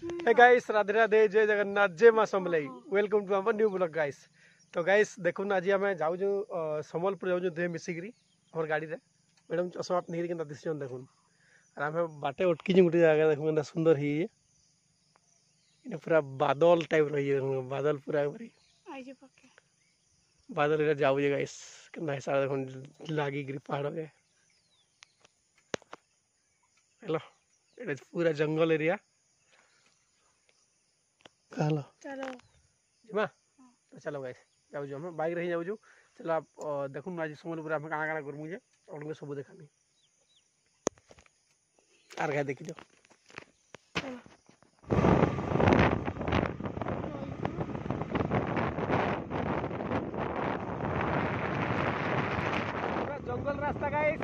Hey guys Radhe Radhe जय जगन्नाथ जय मां Samalei welcome to our new blog guys. तो गाइस देखुन आज आम जाऊँ सम्बलपुर जाऊँ दुहे मिसिकी आम गाड़ी रे मैडम चश्मा पिंधिक के दिशन देखुन और आम बाटे अटकी गोटे जगह देखुन सुंदर ही पूरा बादल टाइप रही बादल पूरा बादल इधर जाऊ गाइस के हिसाब देखुन लगी पहाड़ के हेलो ये पूरा जंगल एरिया कहलो चलो जिमा तो चलो गाइस जाऊ हम बाइक रे जाऊ चलो आप देखुन आज सम्बलपुर आम काना काना करमु जे आपको सब देखानी आर गाय देखि दो जंगल रास्ता गाइस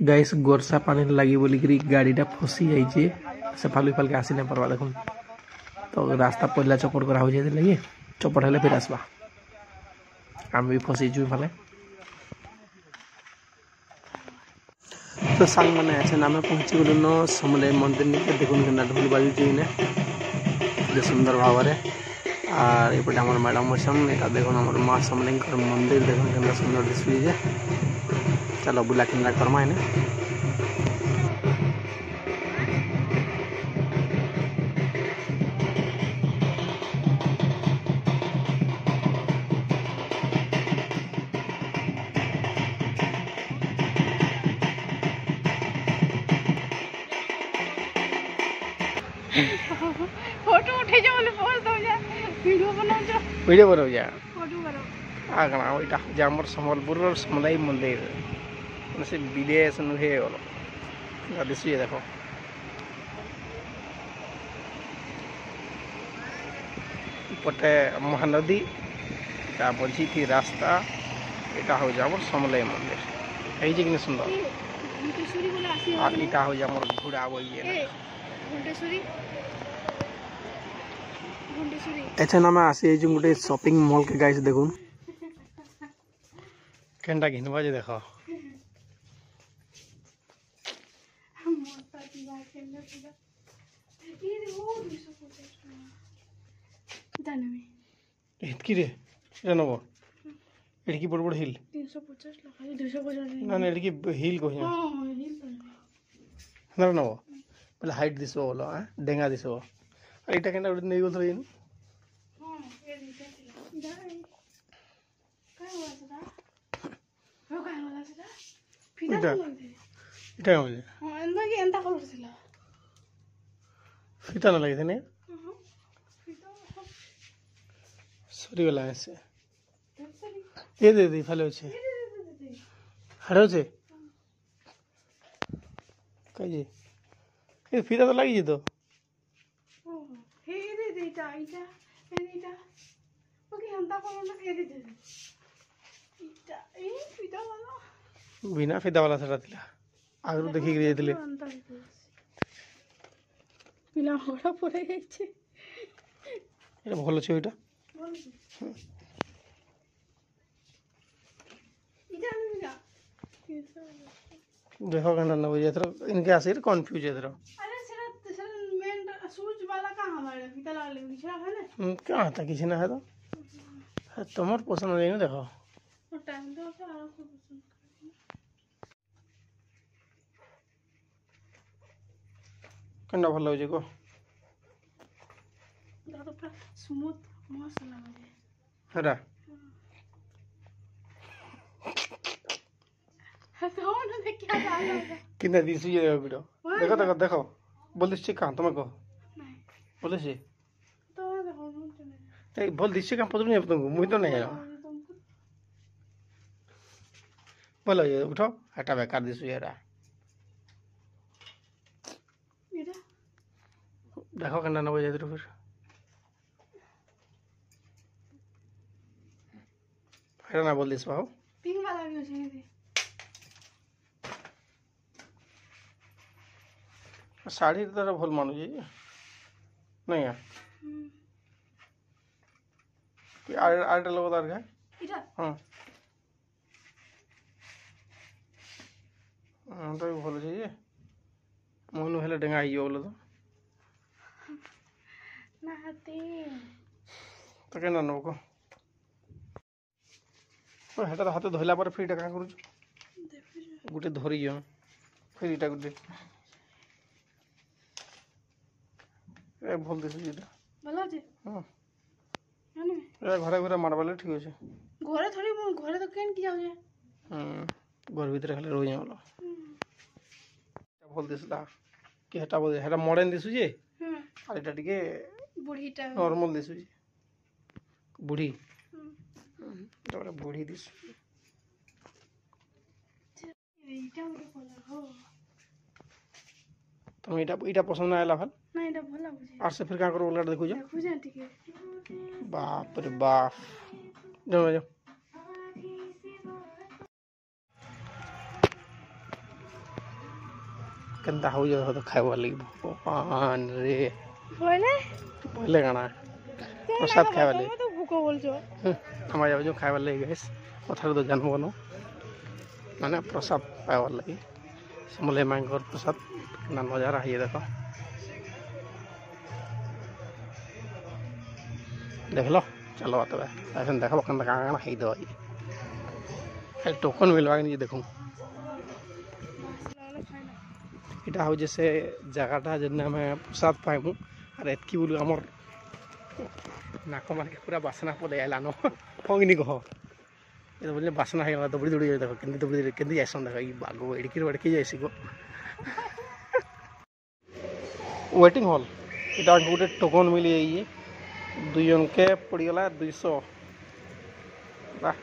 गाइस गोरसा पानी लगी बोलिकी गाड़ीटा फसी जाइए से फालू फाल के आसी नहीं पार्बा देखुन तो रास्ता पहला चपट करा हो जाए चपट हेले फिर आसबा आम भी फसीचु फाले तो सांग मैंने ऐसे नाम पहुंची गलु न समले मंदिर निके देखुन केना ढोल बाजुची ने सुंदर भाव में और ये आम मैडम अच्छन यहाँ देखुन आम माँ समलें मंदिर देखुन केना सुंदर दिशुचे चलो बुला केन्द्रा करमा इन्हें फोटो उठे जो बोले पोस्ट दो जा वीडियो बनाओ जा फोटो बनाओ आगना ओइटा जामर सम्बलपुर समलाई मंदिर से विदेश नुहे गलो दिशुए देखो पटे महानदी मझी थी रास्ता यहाँ हूँ आम समलाई मंदिर है कि सुंदर घंटेश्वरी बोले आसी और यहाँ हूँ आम घोड़ा ये घंटेश्वरी अच्छा ना मैं आसी गोटे शॉपिंग मॉल के गाइस देखुन केनटा घिनवा जे देखो इतकी रे এটা নব এটা কি বড় বড় হিল 350 টাকা 250 না না এটা কি হিল কই हां हिल না নব বলে হাইট দিছো বলো হ্যাঁ ডেঙ্গা দিছো আর এটা কেনটা উড়ে নেই বলতো ইন हां ए দিতে যাই काय हुआ सदा हो काय होला सदा ফিদা লাগছে এটা মানে हां এন্দ কি এন্তা করছিল ফিতা না লাগে না सरी वाला ऐसे ये दे दी फले छे हड़ो छे कहिए ये फीता तो लगी तो ओ हे दे देटा आइटा ए देटा ओके हमता को ना ए दे दे इटा ए फीता वाला बिना फीता वाला सरा थिला आगरो देखि के जाइतले पिला होड़ा पड़े जाइछे এটা ভালো আছে ওইটা देखो घंटा ना बजे इधर इनके आसिर कंफ्यूज है इधर अरे सर मेन सूज वाला कहां हमारे फीता लगा बिछा है ना कहां था किसी ना है तो तुम्हार पसंद नहीं ना देखो और टाइम दो से आराम से पसंद कंडा भलो हो जे को दादा पूरा स्मूथ मस्त लगे हरा तो ना देख क्या डाल कितना दिसु ये वीडियो देखो देखो देखो बोल दिस कहां तुम को नहीं बोले से तो देखो मुझे ए बोल दिस कहां पता नहीं तुमको मुई तो नहीं है बोलो ये उठो हटा बेकार दिसु ये रा देखो कंडा ना बजे इधर फिर है ना बोल दिस बाबू पिंक वाला भी हो जाएगा साड़ी तरह भल मानु जी नहीं है आठ लोग तार का इधर हां दामटा भी भल छे जे मोहनु हेले डेंगा आइयो बोले नाती तो केना नको ओ हेटा तो हाथ धोइला पर फिर का करू गुटे धरि जो फिर इटा गुटे ए भल दिस जेटा भला जे हां जाने ए घरे घरे मारबाले ठीक होछे घरे थोड़ी मो घरे तो केन की जाउ जे घर भीतर खाली रही जाला भल दिसला कि हेटा बोले हेटा मॉडर्न दिसु जे और एटा टिके बुढ़ीटा नॉर्मल दिसु जे बुढ़ी एटा बुढ़ी दिसु এইটা ওটা কলার हो तुम इटा पसंद ना आला भल না এটা ভালো বুঝি और से फिर का करो उलट देखो जो দেখো যা ঠিক बाप रे बाप जाओ जाओ कंदा हो जाओ तो खाए वाली भगवान रे বলে पहले गाना प्रसाद खाए वाले তুমি তো ভুকো বলছো हमारे जाओ जो खाए वाले गैस पत्थर तो जानबो बनो माने प्रसाद पाए वाले समले मांगोर प्रसाद ना नजारा है ये देखो देख लो चलो आते हैं ऐसे देखो कंदा काना है दो ये टोकन मिलवा नहीं देखूं এটা হও যে জায়গাটা যেন আমি প্রসাদ পাইমু আর এতকি বলি আমার নাক মানে পুরা বাসনা পড়ে এলানো ফঙ্গনি কহ এটা বললে বাসনা হয়ে গেল দৌড়ি দৌড়ি দেখো কিন্তু দৌড়ি কিন্তু যাইছন দেখো এই বাগো এড়কি যাইছি গো ওয়েটিং হল এটা গোটে টোকন মিলি যাইয়ে দুইজনকে পড়িগলা 200 বাহ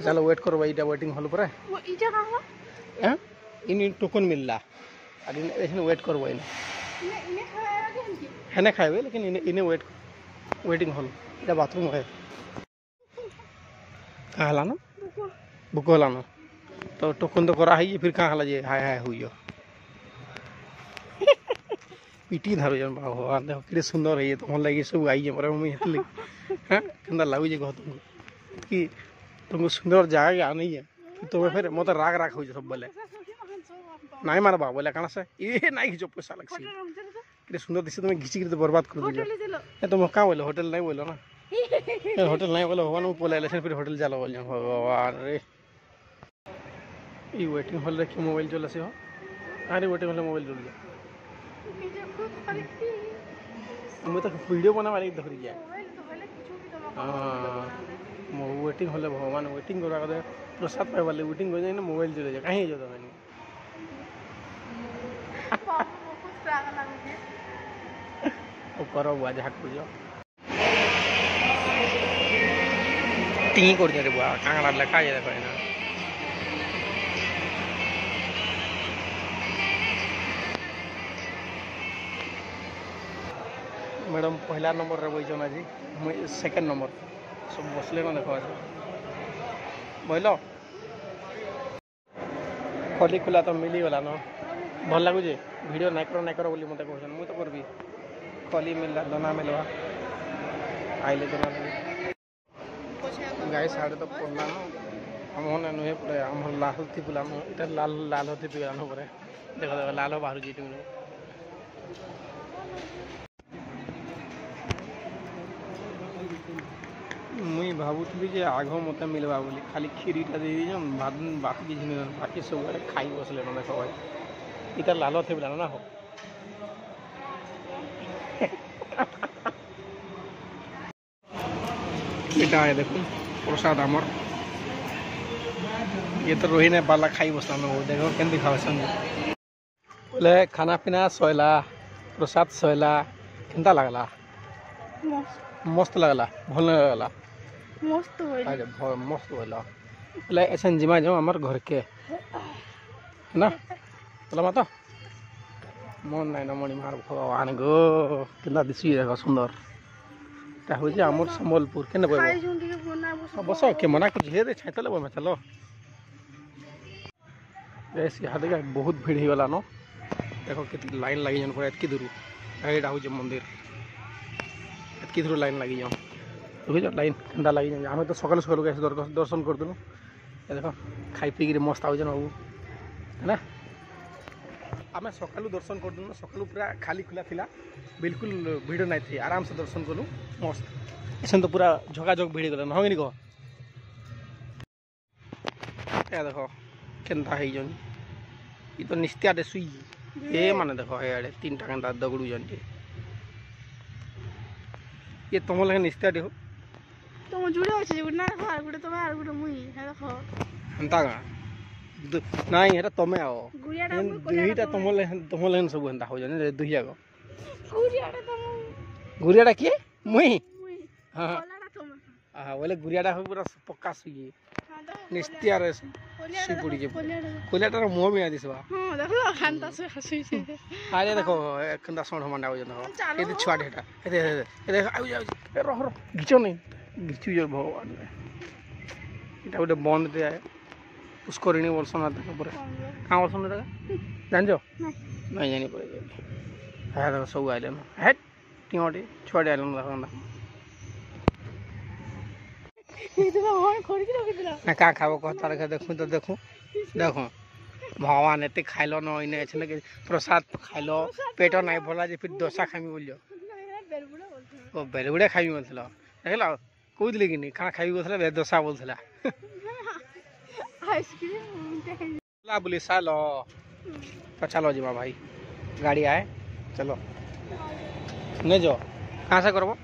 চলো ওয়েট করবো এইটা ওয়েটিং হল পরে ও ইটা কাহো হ্যাঁ ইনি টোকন মিললা আর इन्हें वेट करबो इन्हें ইনে খাওয়া কেন কি है खाए लेकिन इन्हें वेटिंग हॉल इधर बाथरूम है कहाँ हला ना बुक हला ना तो टोकन तो करा है फिर कहाँ हला जे हाय हाय हुई पीटी धारो जन भगवान देखो कितने सुंदर है ये तो मन लगी सब आई है मरे मम्मी हेतली हां कंदा लागु जे कह तुमको सुंदर जगह आनी है तो फिर मत राग राग हो सब बोले नहीं मारबा बोले कहाँ से ये नहीं खींचो पैसा लगसी कितने सुंदर दिसे तुम्हें घिची तो बर्बाद कर दियो ए तुम कहाँ बोलो होटल नहीं बोलो ना होटल नहीं बोलो भगवान को बोले फिर होटल चलो बोल भगवान रे ये वेटिंग हॉल रे क्यों मोबाइल चला से हो अरे वेटिंग हॉल मोबाइल चल गया मैं तो वीडियो बना वाले देख रही है हां वेटिंग हॉल भगवान वेटिंग करा कर प्रसाद पाए वाले वेटिंग हो जाए ना मोबाइल चले जाए कहीं जो तो करो बुआ जहाँ कर टी कर बुआ कांगड़ा लेखा जाए देखो ना मैडम पहला नंबर रे बैठन आज मुई सेकेंड नंबर सब बसले ना देखो आज बोल खोली खुला तो मिली गला न भल लगुचे वीडियो नाई कर बोली मत कहन मुझे तो करबी खोली मिलला दाना मिलवा आइले दाना गाय साढ़े तो पड़ला न हम नुहे पड़े हम लाल थी पिला इटा लाल लाल होती पिला पड़े देखो देखो लाल बाहर जी मुई भावुली जे आग मत मिलवा बोली खाली खीरीटा दे दी बाकी किसी बाकी सब खाई बसले ना देख भाई इटा लाल थे बोला ना हो इटा है देखो प्रसाद आमर ये तो रोही ने बाला खाई बसला ना देखो केन दिखावे बोले खाना पीना सोयला प्रसाद सोयला केनता लगला मस्त लगला भल लगला मस्त होइल अरे मस्त होला बोले ऐसा जिमा जाओ हमार घर के है ना बोला माता मन नहीं ना मणि मार भगवान गो केना दिसी देखो सुंदर ता हो जे हमर संबलपुर केना बय खाई जुंडी के बना बस के मना कुछ हे रे छैतले बय चलो ऐसे यहाँ देखा बहुत भीड़ ही वाला नो देखो कितनी लाइन लगी जन पर एतकी दूर एडा हो जे मंदिर एतकी दूर लाइन लगी जाओ देखो लाइन केनता लगी जाओ हमें तो सकाल सकाल दर्शन कर देलु देखो खाई पी मस्त आउ जन है ना आम सका दर्शन कर सका पूरा खाली खुला थिला बिल्कुल भिड़ नहीं थी आराम से दर्शन कलु मस्त ऐसा तो पूरा झकाझक भिड़ गला ना कह देख केन्ता है ये तो निस्तिया शुई ये माने देख ये तीन टा केन्ता दगड़ू ये तुम लगे निस्तिया हो तुम जुड़े अच्छे ना आर गुटे तुम आर गुटे मुई है देखो हेन्ता का नहीं हेटा तुम आओ गुड़ियाटा दुईटा तुम लगे सब हेन्ता हो जाने दुई जाक गुड़ियाटा तुम गुड़ियाटा किए मुई मुई हाँ कोलाटा तुम हाँ बोले गुड़ियाटा हो पूरा पक्का सुई निस्तिया रे सुई पड़ी जे कोलियाटा मुँह भी आ दिसवा हां देखो खानता से हसुई से अरे देखो केन्ता सोण मंडा हो जाने ये छुआटे हेटा ए आउ जा रह घिचो नहीं घिचु जो भगवान इटा गोटे बंद दे आए पुष्करिणी वर्षन पूरा कहाँ वर्षन जान नहीं जानी पड़े है देखो सब आइले है टीटे छुआटे आइल देखो ना क्या खाब कह तार देखूँ तो देखूँ देखो भगवान एत खाइल न इन प्रसाद खाइल पेट ना भला जे फिर डोसा खामी बोल ओ बेलगुड़े खाई बोल देख कौन कि नहीं खाना खाई बोलता डोसा बोलता बोली साल तो चलो जी भाई गाड़ी आए चलो नहीं जो कहाँ से करबो